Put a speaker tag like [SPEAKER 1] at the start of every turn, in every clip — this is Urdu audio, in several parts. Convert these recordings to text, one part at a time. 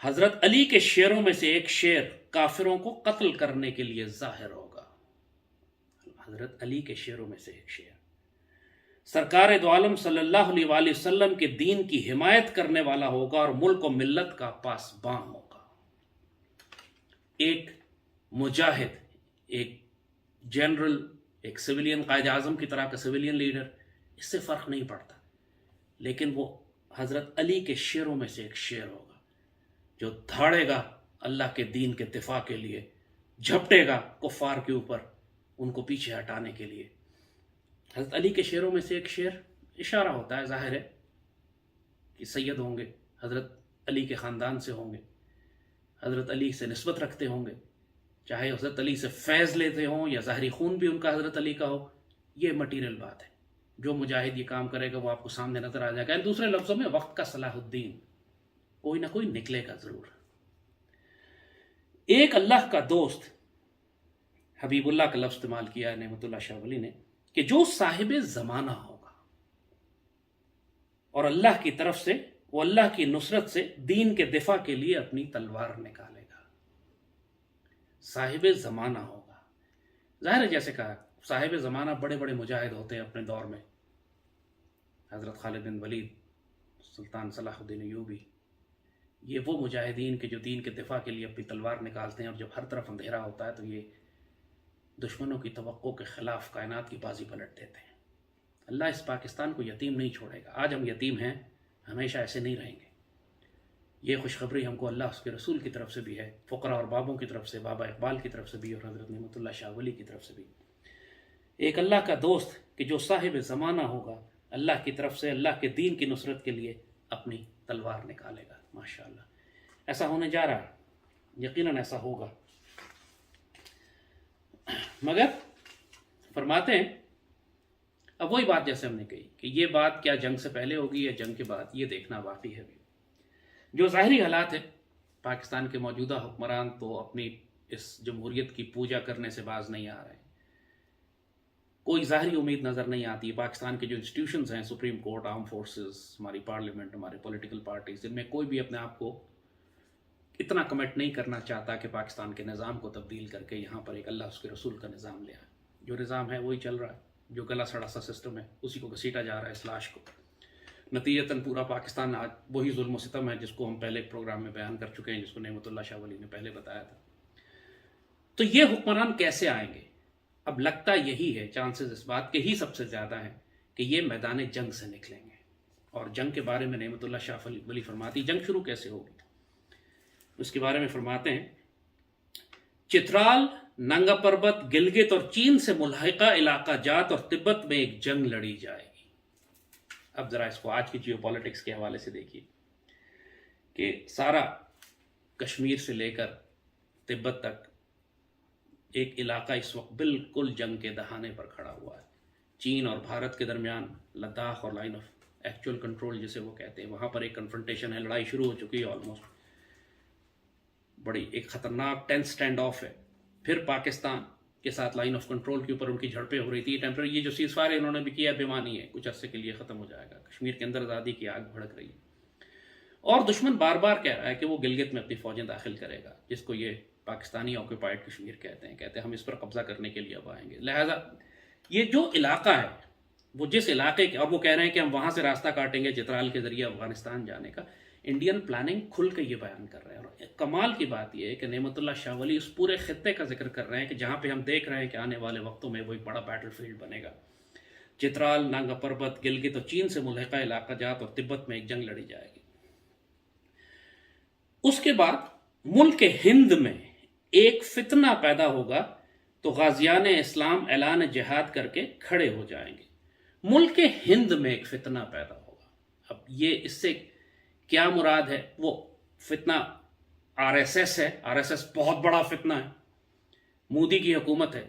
[SPEAKER 1] حضرت علی کے شعروں میں سے ایک شعر کافروں کو قتل کرنے کے لیے ظاہر ہوگا. حضرت علی کے شعروں میں سے ایک شعر سرکار دو عالم صلی اللہ علیہ وآلہ وسلم کے دین کی حمایت کرنے والا ہوگا اور ملک و ملت کا پاسباں ہوگا. ایک مجاہد، ایک جنرل، ایک سویلین قائد اعظم کی طرح کا سویلین لیڈر، اس سے فرق نہیں پڑتا، لیکن وہ حضرت علی کے شعروں میں سے ایک شعر ہوگا جو دھاڑے گا اللہ کے دین کے دفاع کے لیے، جھپٹے گا کفار کے اوپر ان کو پیچھے ہٹانے کے لیے. حضرت علی کے شعروں میں سے ایک شعر اشارہ ہوتا ہے، ظاہر ہے کہ سید ہوں گے، حضرت علی کے خاندان سے ہوں گے، حضرت علی سے نسبت رکھتے ہوں گے، چاہے حضرت علی سے فیض لیتے ہوں یا ظاہری خون بھی ان کا حضرت علی کا ہو. یہ مٹیریل بات ہے. جو مجاہد یہ کام کرے گا وہ آپ کو سامنے نظر آ جائے گا. دوسرے لفظوں میں وقت کا صلاح الدین کوئی نہ کوئی نکلے گا ضرور. ایک اللہ کا دوست، حبیب اللہ کا لفظ استعمال کیا ہے نعمت اللہ شاہ ولی نے، کہ جو صاحب زمانہ ہوگا اور اللہ کی طرف سے، وہ اللہ کی نصرت سے دین کے دفاع کے لیے اپنی تلوار نکالے گا. صاحب زمانہ ہوگا، ظاہر ہے جیسے کہا صاحب زمانہ بڑے بڑے مجاہد ہوتے ہیں اپنے دور میں، حضرت خالد بن ولید، سلطان صلاح الدین ایوبی، یہ وہ مجاہدین کے جو دین کے دفاع کے لیے اپنی تلوار نکالتے ہیں، اور جب ہر طرف اندھیرا ہوتا ہے تو یہ دشمنوں کی توقع کے خلاف کائنات کی بازی پلٹ دیتے ہیں. اللہ اس پاکستان کو یتیم نہیں چھوڑے گا. آج ہم یتیم ہیں، ہمیشہ ایسے نہیں رہیں گے. یہ خوشخبری ہم کو اللہ اس کے رسول کی طرف سے بھی ہے، فقراء اور بابوں کی طرف سے، بابا اقبال کی طرف سے بھی، اور حضرت نعمت اللہ شاہ ولی کی طرف سے بھی. ایک اللہ کا دوست کہ جو صاحب زمانہ ہوگا، اللہ کی طرف سے اللہ کے دین کی نصرت کے لیے اپنی تلوار نکالے گا. ماشاءاللہ ایسا ہونے جا رہا ہے، یقیناً ایسا ہوگا. مگر فرماتے ہیں، اب وہی بات جیسے ہم نے کہی کہ یہ بات کیا جنگ سے پہلے ہوگی یا جنگ کے بعد، یہ دیکھنا باقی ہے. بھی جو ظاہری حالات ہیں، پاکستان کے موجودہ حکمران تو اپنی اس جمہوریت کی پوجا کرنے سے باز نہیں آ رہے ہیں. کوئی ظاہری امید نظر نہیں آتی. پاکستان کے جو انسٹیٹیوشنز ہیں، سپریم کورٹ، آرم فورسز، ہماری پارلیمنٹ، ہمارے پولیٹیکل پارٹیز، ان میں کوئی بھی اپنے آپ کو اتنا کمٹ نہیں کرنا چاہتا کہ پاکستان کے نظام کو تبدیل کر کے یہاں پر ایک اللہ اس کے رسول کا نظام لے آئے. جو نظام ہے وہی چل رہا ہے، جو گلا سڑا سا سسٹم ہے اسی کو گھسیٹا جا رہا ہے، اس لاش کو. نتیجتاً پورا پاکستان آج وہی ظلم و ستم ہے جس کو ہم پہلے پروگرام میں بیان کر چکے ہیں، جس کو نعمت اللہ شاہ ولی نے پہلے بتایا تھا. تو یہ حکمران کیسے آئیں گے؟ اب لگتا یہی ہے، چانسز اس بات کے ہی سب سے زیادہ ہیں کہ یہ میدان جنگ سے نکلیں گے. اور جنگ کے بارے میں نعمت اللہ شاہ ولی فرماتی، جنگ شروع کیسے ہوگی اس کے بارے میں فرماتے ہیں، چترال، ننگا پربت، گلگت اور چین سے ملحقہ علاقہ جات اور تبت میں ایک جنگ لڑی جائے گی. اب ذرا اس کو آج کی جیو پالیٹکس کے حوالے سے دیکھیے کہ سارا کشمیر سے لے کر تبت تک ایک علاقہ اس وقت بالکل جنگ کے دہانے پر کھڑا ہوا ہے. چین اور بھارت کے درمیان لداخ اور لائن آف ایکچوئل کنٹرول جسے وہ کہتے ہیں، وہاں پر ایک کنفرنٹیشن ہے، لڑائی شروع ہو چکی ہے آلموسٹ. بڑی ایک خطرناک ٹینس سٹینڈ آف ہے. پھر پاکستان کے ساتھ لائن آف کنٹرول کے اوپر ان کی جھڑپیں ہو رہی تھی. ٹیمپرری یہ جو سیز فائر انہوں نے بھی کیا بیمانی ہے، کچھ عرصے کے لیے ختم ہو جائے گا. کشمیر کے اندر آزادی کی آگ بھڑک رہی ہے، اور دشمن بار بار کہہ رہا ہے کہ وہ گلگت میں اپنی فوجیں داخل کرے گا، جس کو یہ پاکستانی آکوپائڈ کشمیر کہتے ہیں ہم اس پر قبضہ کرنے کے لیے اب آئیں گے. لہٰذا یہ جو علاقہ ہے، وہ جس علاقے کے، اور وہ کہہ رہے ہیں کہ ہم وہاں سے راستہ کاٹیں گے چترال کے ذریعے افغانستان جانے کا. انڈین پلاننگ کھل کے یہ بیان کر رہے ہیں. اور کمال کی بات یہ ہے کہ نعمت اللہ شاہ ولی اس پورے خطے کا ذکر کر رہے ہیں کہ جہاں پہ ہم دیکھ رہے ہیں کہ آنے والے وقتوں میں وہ ایک بڑا بیٹل فیلڈ بنے گا. چترال، نانگا پربت، گلگت اور چین سے ملحقہ علاقہ جات اور تبت میں ایک جنگ لڑی جائے گی. اس کے بعد ملک ہند میں ایک فتنہ پیدا ہوگا تو غازیان اسلام اعلان جہاد کر کے کھڑے ہو جائیں گے. ملک ہند میں ایک فتنہ پیدا ہوگا. اب یہ اس سے کیا مراد ہے؟ وہ فتنہ آر ایس ایس ہے. آر ایس ایس بہت بڑا فتنہ ہے، مودی کی حکومت ہے.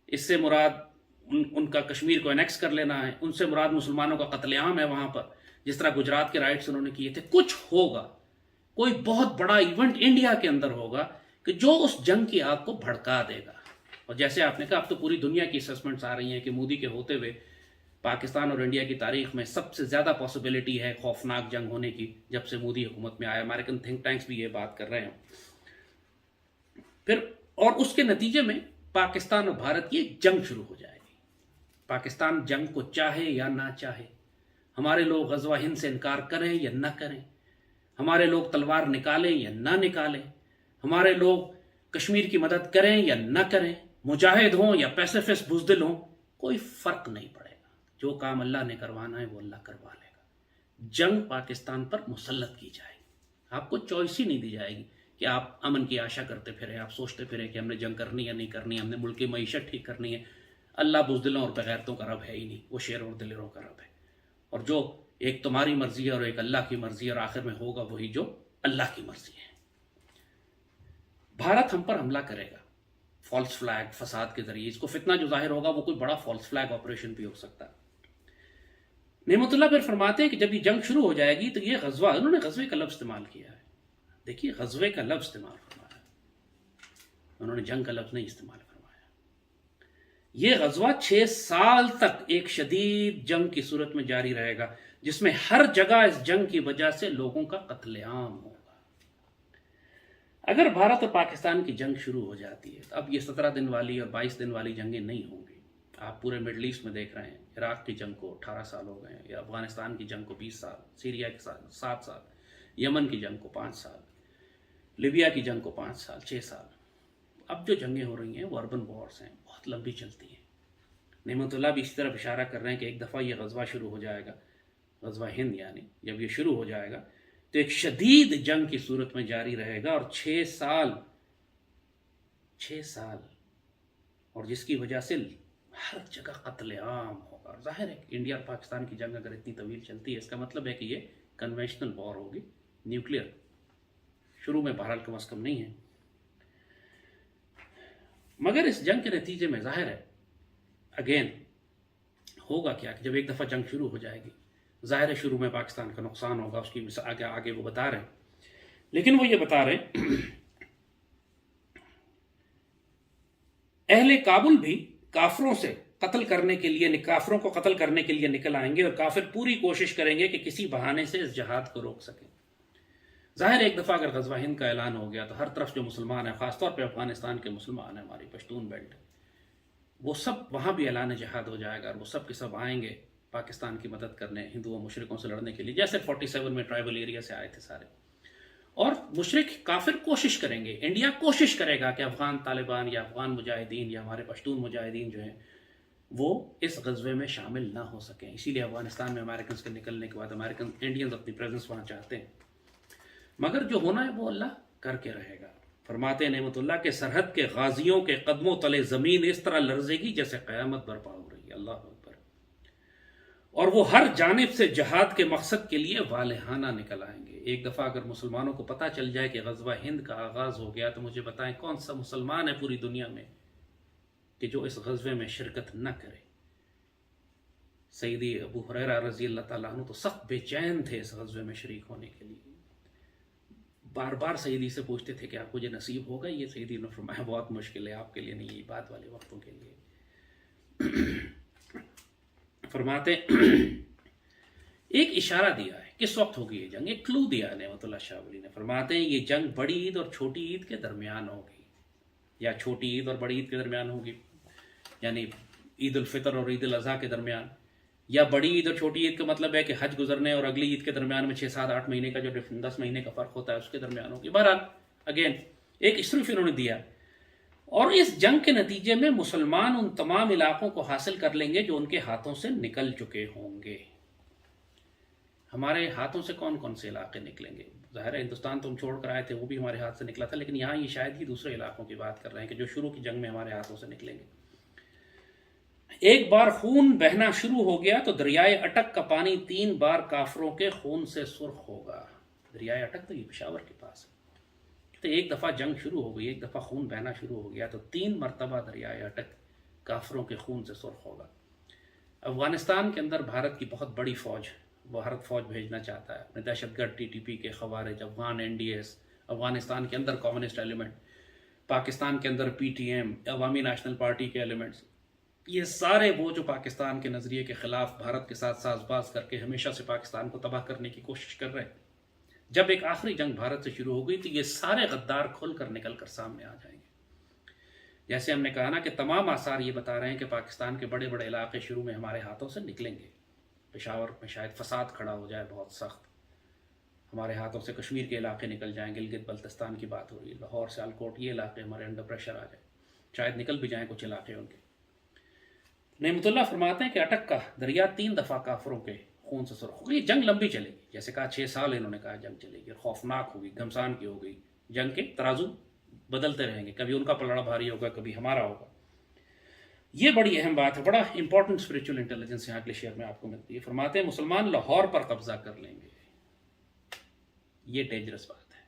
[SPEAKER 1] اس سے مراد ان کا کشمیر کو انیکس کر لینا ہے. ان سے مراد مسلمانوں کا قتل عام ہے وہاں پر، جس طرح گجرات کے رائٹس انہوں نے کیے تھے. کچھ ہوگا، کوئی بہت بڑا ایونٹ انڈیا کے اندر ہوگا کہ جو اس جنگ کی آگ کو بھڑکا دے گا. اور جیسے آپ نے کہا، اب تو پوری دنیا کی اسسمنٹس آ رہی ہیں کہ مودی کے ہوتے ہوئے پاکستان اور انڈیا کی تاریخ میں سب سے زیادہ پاسبلٹی ہے خوفناک جنگ ہونے کی جب سے مودی حکومت میں آیا. امریکن تھنک ٹینکس بھی یہ بات کر رہے ہیں. پھر اور اس کے نتیجے میں پاکستان اور بھارت کی ایک جنگ شروع ہو جائے گی. پاکستان جنگ کو چاہے یا نہ چاہے, ہمارے لوگ غزوہ ہند سے انکار کریں یا نہ کریں, ہمارے لوگ تلوار نکالیں یا نہ نکالیں, ہمارے لوگ کشمیر کی مدد کریں یا نہ کریں, مجاہد ہوں یا پیسیفسٹ بزدل ہوں, کوئی فرق نہیں پڑے گا. جو کام اللہ نے کروانا ہے وہ اللہ کروا لے گا. جنگ پاکستان پر مسلط کی جائے گی. آپ کو چوائس ہی نہیں دی جائے گی کہ آپ امن کی آشا کرتے پھریں, آپ سوچتے پھریں کہ ہم نے جنگ کرنی یا نہیں کرنی, ہم نے ملک کی معیشت ٹھیک کرنی ہے. اللہ بزدلوں اور بغیرتوں کا رب ہے ہی نہیں, وہ شیر اور دلیروں کا رب ہے. اور جو ایک تمہاری مرضی ہے اور ایک اللہ کی مرضی ہے, اور آخر میں ہوگا وہی جو اللہ کی مرضی ہے. بھارت ہم پر حملہ کرے گا فالس فلیگ فساد کے ذریعے. اس کو فتنہ جو ظاہر ہوگا وہ کوئی بڑا فالس فلیگ آپریشن بھی ہو سکتا ہے. نعمت اللہ پھر فرماتے ہیں کہ جب یہ جنگ شروع ہو جائے گی تو یہ غزوہ, انہوں نے غزوے کا لفظ استعمال کیا ہے. دیکھیے غزوے کا لفظ استعمال فرمایا, انہوں نے جنگ کا لفظ نہیں استعمال فرمایا. یہ غزوہ 6 سال تک ایک شدید جنگ کی صورت میں جاری رہے گا, جس میں ہر جگہ اس جنگ کی وجہ سے لوگوں کا قتل عام ہوگا. اگر بھارت اور پاکستان کی جنگ شروع ہو جاتی ہے تو اب یہ 17 دن والی اور 22 دن والی جنگیں نہیں ہوں گی. آپ پورے مڈل ایسٹ میں دیکھ رہے ہیں, عراق کی جنگ کو 18 سال ہو گئے ہیں, یا افغانستان کی جنگ کو 20 سال, سیریا کی 7 سال, یمن کی جنگ کو 5 سال, لیبیا کی جنگ کو 5 سال 6 سال. اب جو جنگیں ہو رہی ہیں وہ اربن وارز ہیں, بہت لمبی چلتی ہیں. نعمت اللہ بھی اس طرف اشارہ کر رہے ہیں کہ ایک دفعہ یہ غزوہ شروع ہو جائے گا, غزوہ ہند یعنی جب یہ شروع ہو جائے گا تو ایک شدید جنگ کی صورت میں جاری رہے گا, اور 6 سال, اور جس کی وجہ سے ہر جگہ قتل عام ہوگا. ظاہر ہے کہ انڈیا اور پاکستان کی جنگ اگر اتنی طویل چلتی ہے, اس کا مطلب ہے کہ یہ کنونشنل وار ہوگی, نیوکلیئر. شروع میں بہرحال کم از کم نہیں ہے. مگر اس جنگ کے نتیجے میں ظاہر ہے اگین ہوگا کیا کہ جب ایک دفعہ جنگ شروع ہو جائے گی, ظاہر ہے شروع میں پاکستان کا نقصان ہوگا, اس کی آگے وہ بتا رہے ہیں. لیکن وہ یہ بتا رہے ہیں اہل کابل بھی کافروں سے قتل کرنے کے لیے, کافروں کو قتل کرنے کے لیے نکل آئیں گے, اور کافر پوری کوشش کریں گے کہ کسی بہانے سے اس جہاد کو روک سکیں. ظاہر ایک دفعہ اگر غزوہ ہند کا اعلان ہو گیا تو ہر طرف جو مسلمان ہیں, خاص طور پہ افغانستان کے مسلمان ہیں, ہماری پشتون بیلٹ, وہ سب وہاں بھی اعلان جہاد ہو جائے گا, اور وہ سب کے سب آئیں گے پاکستان کی مدد کرنے, ہندوؤں مشرکوں سے لڑنے کے لیے, جیسے 47 میں ٹرائبل ایریا سے آئے تھے سارے. اور مشرک کافر کوشش کریں گے, انڈیا کوشش کرے گا کہ افغان طالبان یا افغان مجاہدین یا ہمارے پشتون مجاہدین جو ہیں وہ اس غزوے میں شامل نہ ہو سکیں. اسی لیے افغانستان میں امریکنز کے نکلنے کے بعد امریکن انڈینز اپنی پریزنس وہاں چاہتے ہیں. مگر جو ہونا ہے وہ اللہ کر کے رہے گا. فرماتے ہیں نعمت اللہ کے سرحد کے غازیوں کے قدموں تلے زمین اس طرح لرزے گی جیسے قیامت برپا ہو رہی ہے. اللہ اکبر. اور وہ ہر جانب سے جہاد کے مقصد کے لیے والہانہ نکل آئیں گے. ایک دفعہ اگر مسلمانوں کو پتہ چل جائے کہ غزوہ ہند کا آغاز ہو گیا تو مجھے بتائیں کون سا مسلمان ہے پوری دنیا میں کہ جو اس غزوے میں شرکت نہ کرے. سیدی ابو ہریرہ رضی اللہ تعالیٰ عنہ تو سخت بے چین تھے اس غزوے میں شریک ہونے کے لیے. بار بار سیدی سے پوچھتے تھے کہ آپ مجھے نصیب ہوگا یہ. سیدی نے فرمایا بہت مشکل ہے, آپ کے لیے نہیں, یہ بعد والے وقتوں کے لیے. فرماتے ایک اشارہ دیا ہے کس وقت ہوگی یہ جنگ, ایک کلو دیا ہے نعمت اللہ شاہ ولی نے. فرماتے ہیں یہ جنگ بڑی عید اور چھوٹی عید کے درمیان ہوگی, یا چھوٹی عید اور بڑی عید کے درمیان ہوگی, یعنی عید الفطر اور عید الاضحیٰ کے درمیان, یا بڑی عید اور چھوٹی عید کا مطلب ہے کہ حج گزرنے اور اگلی عید کے درمیان میں 6 7 8 مہینے کا جو 10 مہینے کا فرق ہوتا ہے اس کے درمیان ہوگی. بہرحال اگین ایک صرف انہوں نے دیا. اور اس جنگ کے نتیجے میں مسلمان ان تمام علاقوں کو حاصل کر لیں گے جو ان کے ہاتھوں سے نکل چکے ہوں گے. ہمارے ہاتھوں سے کون کون سے علاقے نکلیں گے؟ ظاہر ہے ہندوستان تو ہم چھوڑ کر آئے تھے, وہ بھی ہمارے ہاتھ سے نکلا تھا, لیکن یہاں یہ شاید ہی دوسرے علاقوں کی بات کر رہے ہیں کہ جو شروع کی جنگ میں ہمارے ہاتھوں سے نکلیں گے. ایک بار خون بہنا شروع ہو گیا تو دریائے اٹک کا پانی 3 بار کافروں کے خون سے سرخ ہوگا. دریائے اٹک تو یہ پشاور کے پاس ہے. تو ایک دفعہ جنگ شروع ہو گئی, ایک دفعہ خون بہنا شروع ہو گیا تو 3 مرتبہ دریائے اٹک کافروں کے خون سے سرخ ہوگا. افغانستان کے اندر بھارت کی بہت بڑی فوج, بھارت فوج بھیجنا چاہتا ہے اپنے دہشت گرد TTP کے خوارج, افغان NDS, افغانستان کے اندر کمیونسٹ ایلیمنٹ, پاکستان کے اندر PTM, عوامی نیشنل پارٹی کے ایلیمنٹس, یہ سارے وہ جو پاکستان کے نظریے کے خلاف بھارت کے ساتھ ساز باز کر کے ہمیشہ سے پاکستان کو تباہ کرنے کی کوشش کر رہے ہیں، جب ایک آخری جنگ بھارت سے شروع ہو گئی تو یہ سارے غدار کھل کر نکل کر سامنے آ جائیں گے۔ جیسے ہم نے کہا نا کہ تمام آثار یہ بتا رہے ہیں کہ پاکستان کے بڑے بڑے علاقے شروع میں ہمارے ہاتھوں سے نکلیں گے۔ پشاور میں شاید فساد کھڑا ہو جائے بہت سخت، ہمارے ہاتھوں سے کشمیر کے علاقے نکل جائیں، گلگت بلتستان کی بات ہو رہی ہے، لاہور سیالکوٹ یہ علاقے ہمارے انڈر پریشر آ جائیں، شاید نکل بھی جائیں کچھ علاقے ان کے۔ نعمت اللہ فرماتے ہیں کہ اٹک کا دریا 3 دفعہ کافروں کے خون سے سرخ ہوگی۔ یہ جنگ لمبی چلے گی، جیسے کہا 6 سال انہوں نے کہا جنگ چلے گی، اور خوفناک ہوگی، گھمسان کی ہو گئی۔ جنگ کے ترازو بدلتے رہیں گے، کبھی ان کا پلڑا بھاری ہوگا، کبھی ہمارا ہوگا۔ یہ بڑی اہم بات ہے، بڑا امپورٹنٹ اسپریچول انٹیلیجنس یہاں اگلے شعر میں آپ کو ملتی ہے۔ فرماتے ہیں مسلمان لاہور پر قبضہ کر لیں گے۔ یہ ڈینجرس بات ہے،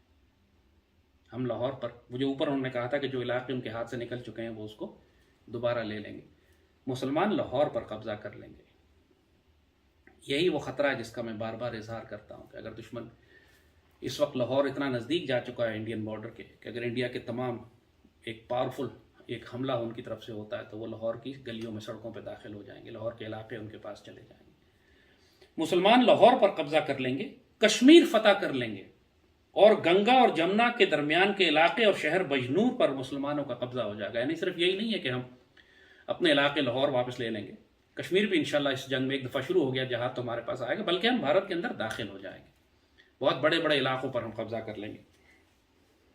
[SPEAKER 1] ہم لاہور پر، وہ جو اوپر انہوں نے کہا تھا کہ جو علاقے ان کے ہاتھ سے نکل چکے ہیں وہ اس کو دوبارہ لے لیں گے، مسلمان لاہور پر قبضہ کر لیں گے۔ یہی وہ خطرہ ہے جس کا میں بار بار اظہار کرتا ہوں کہ اگر دشمن، اس وقت لاہور اتنا نزدیک جا چکا ہے انڈین بارڈر کے کہ اگر انڈیا کے تمام ایک پاورفل ایک حملہ ان کی طرف سے ہوتا ہے تو وہ لاہور کی گلیوں میں سڑکوں پہ داخل ہو جائیں گے، لاہور کے علاقے ان کے پاس چلے جائیں گے۔ مسلمان لاہور پر قبضہ کر لیں گے، کشمیر فتح کر لیں گے، اور گنگا اور جمنا کے درمیان کے علاقے اور شہر بجنور پر مسلمانوں کا قبضہ ہو جائے گا۔ یعنی صرف یہی نہیں ہے کہ ہم اپنے علاقے لاہور واپس لے لیں گے، کشمیر بھی انشاءاللہ اس جنگ میں ایک دفعہ شروع ہو گیا، جہاد تو ہمارے پاس آئے گا، بلکہ ہم بھارت کے اندر داخل ہو جائیں گے، بہت بڑے بڑے علاقوں پر ہم قبضہ کر لیں گے۔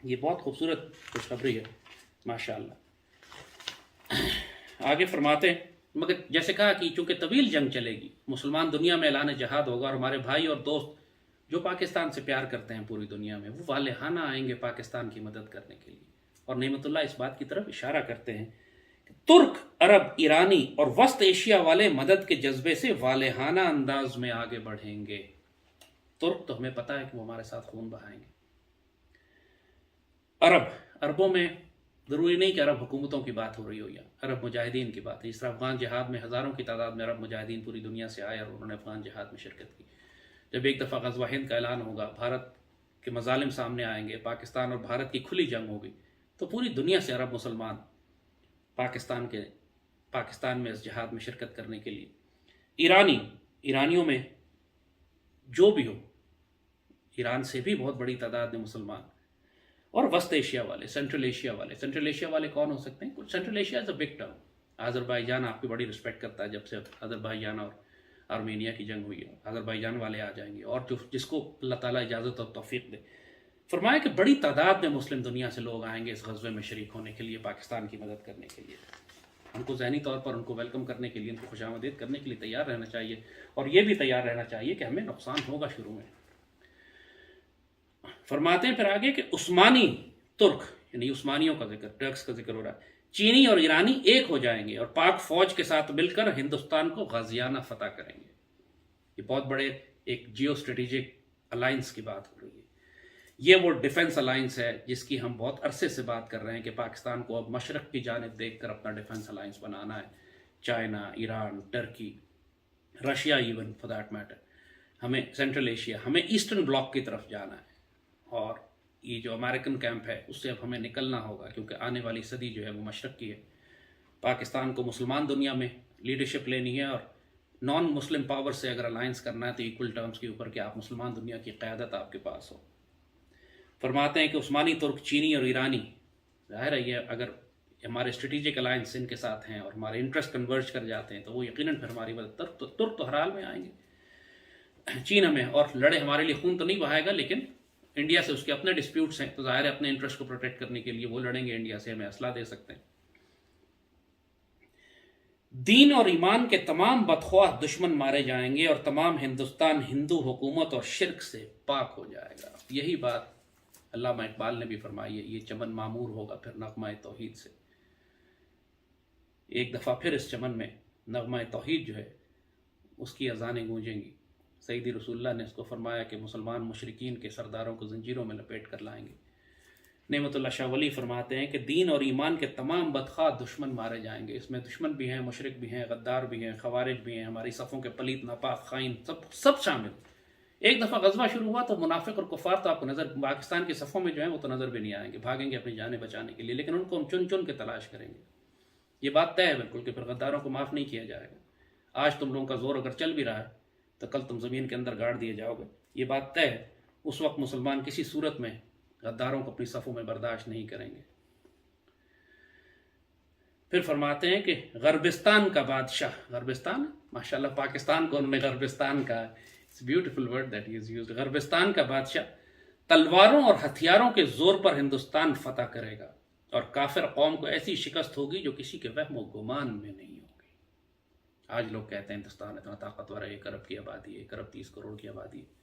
[SPEAKER 1] یہ بہت خوبصورت خوشخبری ہے ماشاءاللہ۔ آگے فرماتے ہیں، مگر جیسے کہا کہ چونکہ طویل جنگ چلے گی، مسلمان دنیا میں اعلان جہاد ہوگا، اور ہمارے بھائی اور دوست جو پاکستان سے پیار کرتے ہیں پوری دنیا میں، وہ والہانہ آئیں گے پاکستان کی مدد کرنے کے لیے۔ اور نعمت اللہ اس بات کی طرف اشارہ کرتے ہیں کہ ترک، عرب، ایرانی اور وسط ایشیا والے مدد کے جذبے سے والہانہ انداز میں آگے بڑھیں گے۔ ترک تو ہمیں پتہ ہے کہ وہ ہمارے ساتھ خون بہائیں گے۔ عربوں میں ضروری نہیں کہ عرب حکومتوں کی بات ہو رہی ہو، یا عرب مجاہدین کی بات ہے۔ اس طرح افغان جہاد میں ہزاروں کی تعداد میں عرب مجاہدین پوری دنیا سے آئے اور انہوں نے افغان جہاد میں شرکت کی۔ جب ایک دفعہ غزوہ ہند کا اعلان ہوگا، بھارت کے مظالم سامنے آئیں گے، پاکستان اور بھارت کی کھلی جنگ ہوگی، تو پوری دنیا سے عرب مسلمان پاکستان میں اس جہاد میں شرکت کرنے کے لیے۔ ایرانیوں میں جو بھی ہو، ایران سے بھی بہت بڑی تعداد میں مسلمان، اور وسط ایشیا والے، سینٹرل ایشیا والے کون ہو سکتے ہیں؟ کچھ central Asia is a big term. Azerbaijan آپ کی بڑی رسپیکٹ کرتا ہے، جب سے آذربائیجان اور آرمینیا کی جنگ ہوئی ہے، آذربائیجان والے آ جائیں گے، اور جس کو اللہ تعالیٰ اجازت اور توفیق دے۔ فرمایا کہ بڑی تعداد میں مسلم دنیا سے لوگ آئیں گے اس غزوے میں شریک ہونے کے لیے، پاکستان کی مدد کرنے کے لیے۔ ہم کو ذہنی طور پر ان کو ویلکم کرنے کے لیے، ان کو خوش آمدید کرنے کے لیے تیار رہنا چاہیے، اور یہ بھی تیار رہنا چاہیے کہ ہمیں نقصان ہوگا شروع میں۔ فرماتے ہیں پھر آگے کہ عثمانی، ترک یعنی عثمانیوں کا ذکر، ٹرکس کا ذکر ہو رہا ہے، چینی اور ایرانی ایک ہو جائیں گے اور پاک فوج کے ساتھ مل کر ہندوستان کو غازیانہ فتح کریں گے۔ یہ بہت بڑے ایک جیو اسٹریٹجک الائنس کی بات ہو رہی ہے۔ یہ وہ ڈیفنس الائنس ہے جس کی ہم بہت عرصے سے بات کر رہے ہیں کہ پاکستان کو اب مشرق کی جانب دیکھ کر اپنا ڈیفنس الائنس بنانا ہے۔ China, Iran, Turkey, Russia even for that matter, ہمیں سینٹرل ایشیا، ہمیں ایسٹرن بلاک کی طرف جانا ہے، اور یہ جو امریکن کیمپ ہے اس سے اب ہمیں نکلنا ہوگا، کیونکہ آنے والی صدی جو ہے وہ مشرق کی ہے۔ پاکستان کو مسلمان دنیا میں لیڈرشپ لینی ہے، اور نان مسلم پاور سے اگر الائنس کرنا ہے تو ایکول ٹرمز کے اوپر کہ آپ مسلمان دنیا کی قیادت آپ کے پاس ہو۔ فرماتے ہیں کہ عثمانی، ترک، چینی اور ایرانی، ظاہر ہے یہ اگر ہمارے اسٹریٹجک الائنس ان کے ساتھ ہیں اور ہمارے انٹرسٹ کنورج کر جاتے ہیں تو وہ یقیناً پھر ہماری مدد۔ ترک تو ہر حال میں آئیں گے، چین ہمیں اور لڑے ہمارے لیے خون تو نہیں بہائے گا، لیکن انڈیا سے اس کے اپنے ڈسپیوٹس ہیں، تو ظاہر ہے اپنے انٹرسٹ کو پروٹیکٹ کرنے کے لیے وہ لڑیں گے، انڈیا سے ہمیں اسلحہ دے سکتے ہیں۔ دین اور ایمان کے تمام بدخواہ دشمن مارے جائیں گے، اور تمام ہندوستان ہندو حکومت اور شرک سے پاک ہو جائے گا۔ یہی بات علامہ اقبال نے بھی فرمائی ہے، یہ چمن معمور ہوگا پھر نغمہ توحید سے۔ ایک دفعہ پھر اس چمن میں نغمہ توحید جو ہے اس کی اذانیں گونجیں گی۔ سیدی رسول اللہ نے اس کو فرمایا کہ مسلمان مشرکین کے سرداروں کو زنجیروں میں لپیٹ کر لائیں گے۔ نعمت اللہ شاہ ولی فرماتے ہیں کہ دین اور ایمان کے تمام بدخواہ دشمن مارے جائیں گے۔ اس میں دشمن بھی ہیں، مشرک بھی ہیں، غدار بھی ہیں، خوارج بھی ہیں، ہماری صفوں کے پلیت، ناپاک، خائن، سب شامل۔ ایک دفعہ غزوہ شروع ہوا تو منافق اور کفار تو آپ کو نظر، پاکستان کی صفوں میں جو ہیں وہ تو نظر بھی نہیں آئیں گے، بھاگیں گے اپنی جانیں بچانے کے لیے، لیکن ان کو ہم چن چن کے تلاش کریں گے۔ یہ بات طے ہے بالکل کہ پھر غداروں کو معاف نہیں کیا جائے گا۔ آج تم لوگوں کا زور اگر چل بھی رہا ہے تو کل تم زمین کے اندر گاڑ دیے جاؤ گے، یہ بات طے ہے۔ اس وقت مسلمان کسی صورت میں غداروں کو اپنی صفوں میں برداشت نہیں کریں گے۔ پھر فرماتے ہیں کہ غربستان کا بادشاہ، غربستان ماشاءاللہ پاکستان کو انہوں نے غربستان کہا، it's beautiful word that is used, غربستان کا بادشاہ تلواروں اور ہتھیاروں کے زور پر ہندوستان فتح کرے گا اور کافر قوم کو ایسی شکست ہوگی جو کسی کے وہم و گمان میں نہیں ہوگی۔ آج لوگ کہتے ہیں ہندوستان اتنا طاقتور ہے، 1 ارب کی آبادی ہے، 1 ارب 30 کروڑ کی آبادی ہے،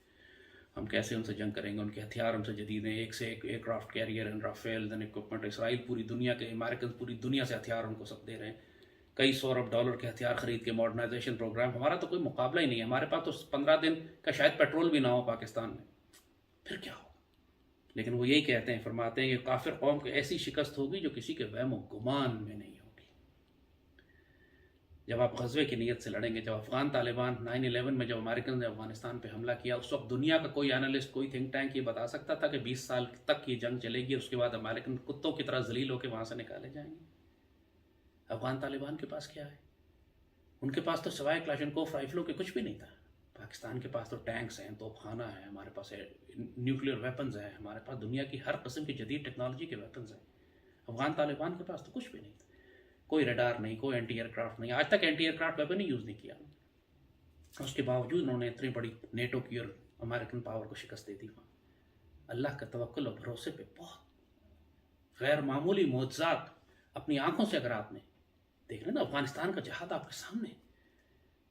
[SPEAKER 1] ہم کیسے ان سے جنگ کریں گے، ان کے ہتھیار ہم سے جدید ہیں، ایک سے ایک ایئر کرافٹ کیریئر ہیں، رافیل دین اکوپمنٹ، اسرائیل پوری دنیا کے، امریکن پوری دنیا سے ہتھیار ان کو سب دے رہے ہیں، کئی سو ارب ڈالر کے ہتھیار خرید کے ماڈرنائزیشن پروگرام، ہمارا تو کوئی مقابلہ ہی نہیں ہے، ہمارے پاس تو 15 دن کا شاید پیٹرول بھی نہ ہو پاکستان میں، پھر کیا ہوگا؟ لیکن وہ یہی کہتے ہیں، فرماتے ہیں کہ کافر قوم کو ایسی شکست ہوگی جو کسی کے وہم و گمان میں نہیں ہوگی۔ جب آپ غزوے کی نیت سے لڑیں گے، جب افغان طالبان 9/11 میں جب امریکن نے افغانستان پہ حملہ کیا، اس وقت دنیا کا کوئی اینالسٹ، کوئی تھنک ٹینک یہ بتا سکتا تھا کہ 20 سال تک یہ جنگ چلے گی، اس کے بعد امریکن کتوں کی طرح ذلیل ہو کے وہاں سے نکالے جائیں گے؟ افغان طالبان کے پاس کیا ہے؟ ان کے پاس تو سوائے کلاشنکوف رائفلوں کے کچھ بھی نہیں تھا۔ پاکستان کے پاس تو ٹینکس ہیں، توپ خانہ ہے، ہمارے پاس نیوکلیر ویپنز ہیں، ہمارے پاس دنیا کی ہر قسم کی جدید ٹیکنالوجی کے ویپنز ہیں۔ افغان طالبان کے پاس تو کچھ بھی نہیں تھا، کوئی ریڈار نہیں، کوئی اینٹی ایئر کرافٹ نہیں، آج تک اینٹی ایئر کرافٹ ویپن ہی یوز نہیں کیا۔ اس کے باوجود انہوں نے اتنی بڑی نیٹو کی اور امریکن پاور کو شکست دے دی۔ اللہ کا توکل اور بھروسے پہ بہت غیر معمولی معجزات اپنی آنکھوں سے اگر آپ نے دیکھ لیں نا، افغانستان کا جہاد آپ کے سامنے،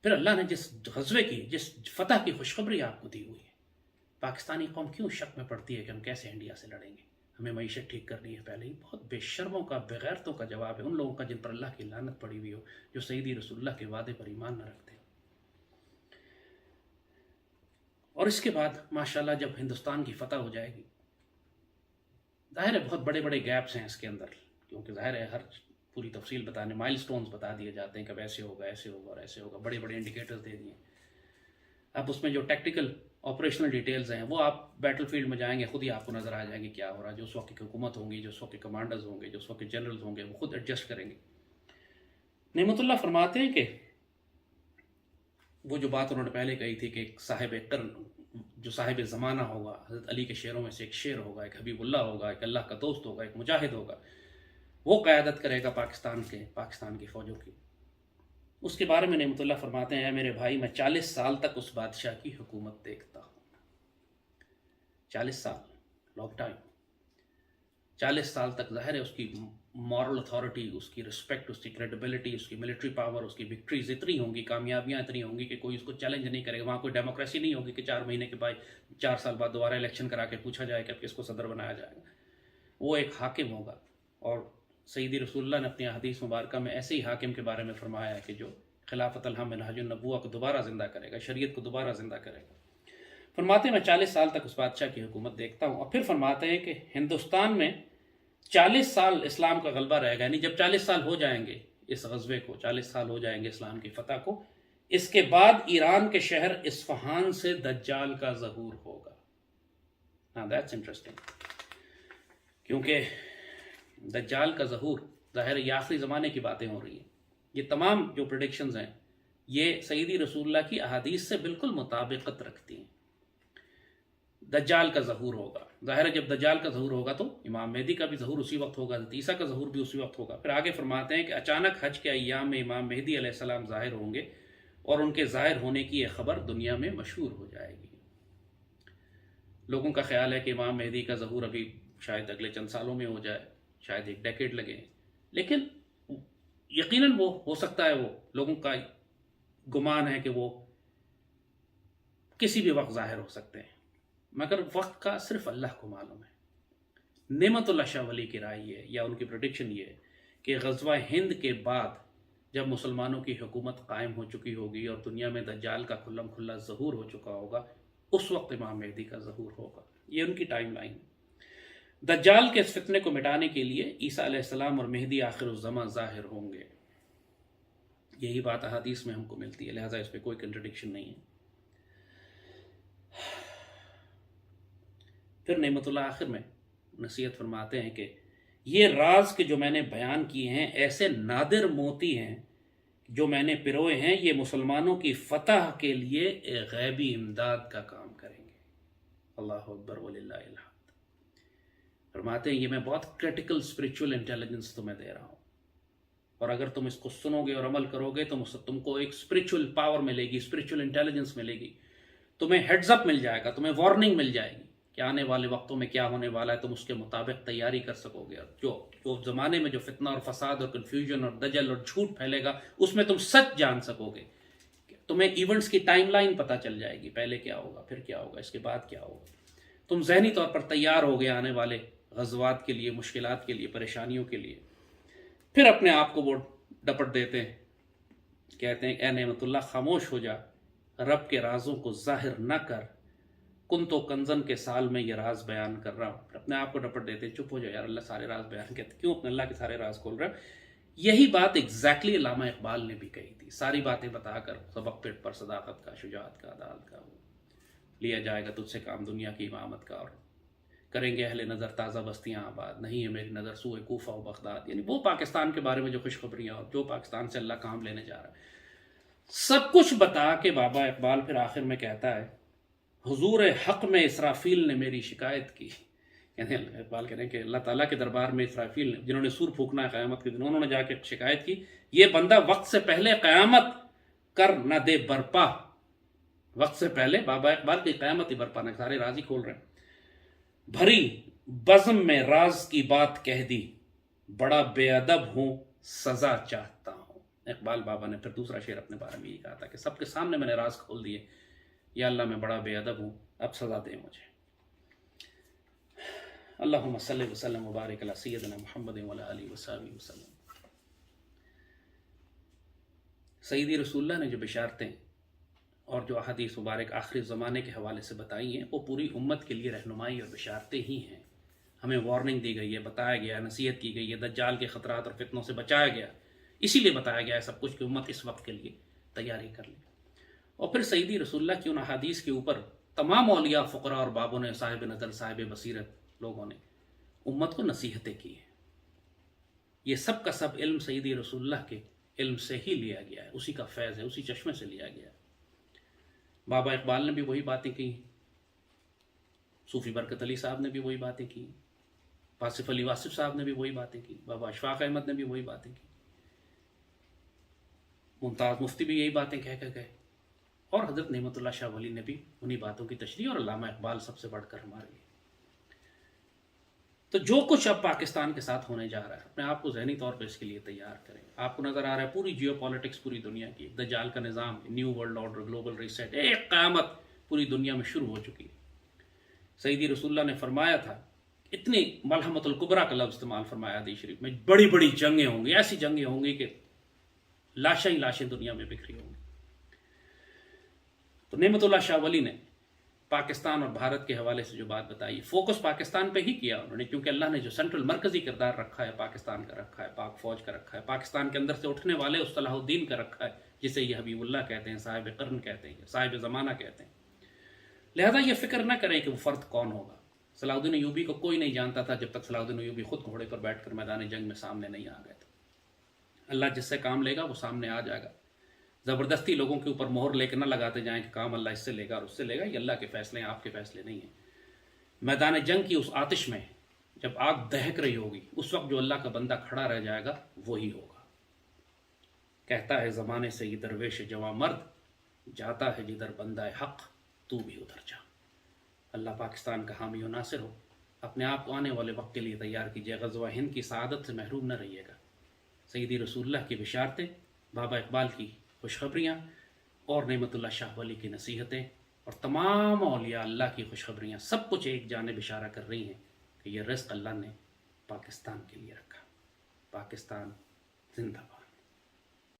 [SPEAKER 1] پھر اللہ نے جس غزوے کی، جس فتح کی خوشخبری آپ کو دی ہوئی ہے، پاکستانی قوم کیوں شک میں پڑتی ہے کہ ہم کیسے انڈیا سے لڑیں گے، ہمیں معیشت ٹھیک کرنی ہے پہلے ہی؟ بہت بے شرموں کا، بے غیرتوں کا جواب ہے ان لوگوں کا جن پر اللہ کی لعنت پڑی ہوئی ہو، جو سیدی رسول اللہ کے وعدے پر ایمان نہ رکھتے۔ اور اس کے بعد ماشاءاللہ جب ہندوستان کی فتح ہو جائے گی، ظاہر ہے بہت بڑے بڑے گیپس ہیں اس کے اندر، کیونکہ ظاہر ہے ہر پوری تفصیل بتانے، مائل سٹونز بتا دیے جاتے ہیں کہ ایسے ہوگا، ایسے ہوگا اور ایسے ہوگا، بڑے بڑے انڈیکیٹرز دے دیے۔ اب اس میں جو ٹیکٹیکل آپریشنل ڈیٹیلز ہیں وہ آپ بیٹل فیلڈ میں جائیں گے خود ہی آپ کو نظر آ جائیں گے کیا ہو رہا ہے، جو اس وقت کی حکومت ہوں گی، جو اس وقت کے کمانڈرز ہوں گے، جو اس وقت کے جنرلز ہوں گے، وہ خود ایڈجسٹ کریں گے۔ نعمت اللہ فرماتے ہیں کہ وہ جو بات انہوں نے پہلے کہی تھی کہ ایک صاحب قرن، جو صاحب زمانہ ہوگا، حضرت علی کے شعروں میں سے ایک شعر ہوگا، ایک حبیب اللہ ہوگا، ایک اللہ کا دوست ہوگا، ایک مجاہد ہوگا، وہ قیادت کرے گا پاکستان کی فوجوں کی۔ اس کے بارے میں نعمت اللہ فرماتے ہیں، اے میرے بھائی، میں 40 سال تک اس بادشاہ کی حکومت دیکھتا ہوں۔ 40 سال، لانگ ٹائم۔ 40 سال تک ظاہر ہے اس کی مورل اتھارٹی، اس کی رسپیکٹ، اس کی کریڈیبلٹی، اس کی ملٹری پاور، اس کی وکٹریز اتنی ہوں گی، کامیابیاں اتنی ہوں گی کہ کوئی اس کو چیلنج نہیں کرے گا۔ وہاں کوئی ڈیموکریسی نہیں ہوگی کہ 4 مہینے کے بعد، 4 سال بعد دوبارہ الیکشن کرا کے پوچھا جائے کہ اب کس کو صدر بنایا جائے گا۔ وہ ایک حاکم ہوگا، اور سیدی رسول اللہ نے اپنی حدیث مبارکہ میں ایسے ہی حاکم کے بارے میں فرمایا ہے کہ جو خلافت الحم منہج النبوہ کو دوبارہ زندہ کرے گا، شریعت کو دوبارہ زندہ کرے گا۔ فرماتے ہیں میں 40 سال تک اس بادشاہ کی حکومت دیکھتا ہوں۔ اور پھر فرماتے ہیں کہ ہندوستان میں 40 سال اسلام کا غلبہ رہے گا، یعنی جب 40 سال ہو جائیں گے اس غزوے کو، 40 سال ہو جائیں گے اسلام کی فتح کو، اس کے بعد ایران کے شہر اصفہان سے دجال کا ظہور ہوگا۔ ہاں دیٹس انٹرسٹنگ، کیونکہ دجال کا ظہور ظاہر یہ آخری زمانے کی باتیں ہو رہی ہیں، یہ تمام جو پریڈکشنز ہیں یہ سیدی رسول اللہ کی احادیث سے بالکل مطابقت رکھتی ہیں۔ دجال کا ظہور ہوگا، ظاہر ہے جب دجال کا ظہور ہوگا تو امام مہدی کا بھی ظہور اسی وقت ہوگا، حضرت عیسیٰ کا ظہور بھی اسی وقت ہوگا۔ پھر آگے فرماتے ہیں کہ اچانک حج کے ایام میں امام مہدی علیہ السلام ظاہر ہوں گے، اور ان کے ظاہر ہونے کی یہ خبر دنیا میں مشہور ہو جائے گی۔ لوگوں کا خیال ہے کہ امام مہدی کا ظہور ابھی شاید اگلے چند سالوں میں ہو جائے، شاید 1 ڈیکیڈ لگے، لیکن یقیناً وہ ہو سکتا ہے، وہ لوگوں کا گمان ہے کہ وہ کسی بھی وقت ظاہر ہو سکتے ہیں، مگر وقت کا صرف اللہ کو معلوم ہے۔ نعمت اللہ شاہ ولی کی رائے یہ ہے، یا ان کی پریڈکشن یہ ہے کہ غزوہ ہند کے بعد جب مسلمانوں کی حکومت قائم ہو چکی ہوگی اور دنیا میں دجال کا کھلم کھلا ظہور ہو چکا ہوگا، اس وقت امام مہدی کا ظہور ہوگا۔ یہ ان کی ٹائم لائن ہے۔ دجال کے اس فتنے کو مٹانے کے لیے عیسیٰ علیہ السلام اور مہدی آخر الزماں ظاہر ہوں گے، یہی بات احادیث میں ہم کو ملتی ہے، لہٰذا اس پہ کوئی کنٹرڈکشن نہیں ہے۔ پھر نعمت اللہ آخر میں نصیحت فرماتے ہیں کہ یہ راز کے جو میں نے بیان کیے ہیں ایسے نادر موتی ہیں جو میں نے پروئے ہیں، یہ مسلمانوں کی فتح کے لیے ایک غیبی امداد کا کام کریں گے۔ اللہ اکبر وللہ الحمد۔ فرماتے ہیں یہ میں بہت کریٹیکل اسپرچول انٹیلیجنس تمہیں دے رہا ہوں، اور اگر تم اس کو سنو گے اور عمل کرو گے تو تم کو ایک اسپرچول پاور ملے گی، اسپرچول انٹیلیجنس ملے گی، تمہیں ہیڈز اپ مل جائے گا، تمہیں وارننگ مل جائے گی کہ آنے والے وقتوں میں کیا ہونے والا ہے، تم اس کے مطابق تیاری کر سکو گے۔ جو زمانے میں جو فتنہ اور فساد اور کنفیوژن اور دجل اور جھوٹ پھیلے گا اس میں تم سچ جان سکو گے، تمہیں ایونٹس کی ٹائم لائن پتہ چل جائے گی، پہلے کیا ہوگا، پھر کیا ہوگا، اس کے بعد کیا ہوگا۔ تم ذہنی طور پر تیار ہو گے آنے والے غزوات کے لیے، مشکلات کے لیے، پریشانیوں کے لیے۔ پھر اپنے آپ کو وہ ڈپٹ دیتے ہیں، کہتے ہیں اے نعمت اللہ خاموش ہو جا، رب کے رازوں کو ظاہر نہ کر، کن تو کنزن کے سال میں یہ راز بیان کر رہا ہوں۔ پھر اپنے آپ کو ڈپٹ دیتے ہیں، چپ ہو جا یار، اللہ سارے راز بیان کہتے، کیوں اپنے اللہ کے سارے راز کھول رہا ہے؟ یہی بات ایگزیکٹلی علامہ اقبال نے بھی کہی تھی، ساری باتیں بتا کر سبق پیٹ پر صداقت کا، شجاعت کا، عدالت کا، لیا جائے گا تجھ سے کام دنیا کی امامت کا، اور کریں گے اہل نظر تازہ بستیاں آباد، نہیں ہے میری نظر سوئے کوفہ و بغداد۔ یعنی وہ پاکستان کے بارے میں جو خوشخبریاں اور جو پاکستان سے اللہ کام لینے جا رہا ہے، سب کچھ بتا کے بابا اقبال پھر آخر میں کہتا ہے حضور حق میں اسرافیل نے میری شکایت کی۔ یعنی اقبال کہہ رہے ہیں کہ اللہ تعالیٰ کے دربار میں اسرافیل نے، جنہوں نے سور پھونکنا ہے قیامت کے دن، انہوں نے جا کے شکایت کی یہ بندہ وقت سے پہلے قیامت کر نہ دے برپا۔ وقت سے پہلے بابا اقبال کی قیامت ہی برپا نہ، سارے راز ہی کھول رہے ہیں۔ بھری بزم میں راز کی بات کہہ دی، بڑا بے ادب ہوں سزا چاہتا ہوں۔ اقبال بابا نے پھر دوسرا شعر اپنے بارے میں یہ کہا تھا کہ سب کے سامنے میں نے راز کھول دیے، یا اللہ میں بڑا بے ادب ہوں، اب سزا دے مجھے۔ اللہم صلی وسلم وبارک علی سیدنا محمد وعلی آلہ وصحبہ وسلم۔ سیدی رسول اللہ نے جو بشارتیں اور جو احادیث مبارک آخری زمانے کے حوالے سے بتائی ہیں، وہ پوری امت کے لیے رہنمائی اور بشارتیں ہی ہیں۔ ہمیں وارننگ دی گئی ہے، بتایا گیا ہے، نصیحت کی گئی ہے، دجال کے خطرات اور فتنوں سے بچایا گیا، اسی لیے بتایا گیا ہے سب کچھ کہ امت اس وقت کے لیے تیاری کر لے۔ اور پھر سیدی رسول اللہ کی ان احادیث کے اوپر تمام اولیاء، فقراء اور بابوں نے، صاحب نظر، صاحب بصیرت لوگوں نے امت کو نصیحتیں کی ہیں۔ یہ سب کا سب علم سیدی رسول اللہ کے علم سے ہی لیا گیا ہے، اسی کا فیض ہے، اسی چشمے سے لیا گیا ہے۔ بابا اقبال نے بھی وہی باتیں کی، صوفی برکت علی صاحب نے بھی وہی باتیں کی، واصف علی واصف صاحب نے بھی وہی باتیں کی، بابا اشفاق احمد نے بھی وہی باتیں کی، ممتاز مفتی بھی یہی باتیں کہہ کر گئے، اور حضرت نعمت اللہ شاہ ولی نے بھی انہی باتوں کی تشریح، اور علامہ اقبال سب سے بڑھ کر ہمارے لیے۔ تو جو کچھ اب پاکستان کے ساتھ ہونے جا رہا ہے، اپنے آپ کو ذہنی طور پہ اس کے لیے تیار کریں۔ آپ کو نظر آ رہا ہے پوری جیو پالیٹکس پوری دنیا کی، دجال کا نظام، new world order, global reset, ایک قیامت پوری دنیا میں شروع ہو چکی ہے۔ سیدی رسول اللہ نے فرمایا تھا، اتنی ملحمت الکبریٰ کا لفظ استعمال فرمایا حدیث شریف میں، بڑی بڑی جنگیں ہوں گی، ایسی جنگیں ہوں گی کہ لاشیں ہی لاشیں دنیا میں بکھری ہوں گی۔ تو نعمت اللہ شاہ ولی نے پاکستان اور بھارت کے حوالے سے جو بات بتائی، فوکس پاکستان پہ ہی کیا انہوں نے، کیونکہ اللہ نے جو سینٹرل مرکزی کردار رکھا ہے پاکستان کا رکھا ہے، پاک فوج کا رکھا ہے، پاکستان کے اندر سے اٹھنے والے اس صلاح الدین کا رکھا ہے، جسے یہ حبیب اللہ کہتے ہیں، صاحب قرن کہتے ہیں، صاحب زمانہ کہتے ہیں۔ لہذا یہ فکر نہ کریں کہ وہ فرد کون ہوگا۔ صلاح الدین ایوبی کو کوئی نہیں جانتا تھا جب تک صلاح الدین ایوبی خود گھوڑے پر بیٹھ کر میدان جنگ میں سامنے نہیں آ گئے تھے۔ اللہ جس سے کام لے گا وہ سامنے آ جائے گا۔ زبردستی لوگوں کے اوپر مہر لے کے نہ لگاتے جائیں کہ کام اللہ اس سے لے گا اور اس سے لے گا، یہ اللہ کے فیصلے ہیں، آپ کے فیصلے نہیں ہیں۔ میدان جنگ کی اس آتش میں جب آگ دہک رہی ہوگی، اس وقت جو اللہ کا بندہ کھڑا رہ جائے گا وہی ہوگا۔ کہتا ہے زمانے سے یہ درویش جواں مرد، جاتا ہے جدھر بندہ حق تو بھی ادھر جا۔ اللہ پاکستان کا حامی و ناصر ہو۔ اپنے آپ کو آنے والے وقت کے لیے تیار کیجیے، غزوہ ہند کی سعادت سے محروم نہ رہیے گا۔ سیدی رسول اللہ کی بشارتیں، بابا اقبال کی خوشخبریاں، اور نعمت اللہ شاہ ولی کی نصیحتیں، اور تمام اولیاء اللہ کی خوشخبریاں، سب کچھ ایک جانب اشارہ کر رہی ہیں کہ یہ رزق اللہ نے پاکستان کے لیے رکھا۔ پاکستان زندہ باد۔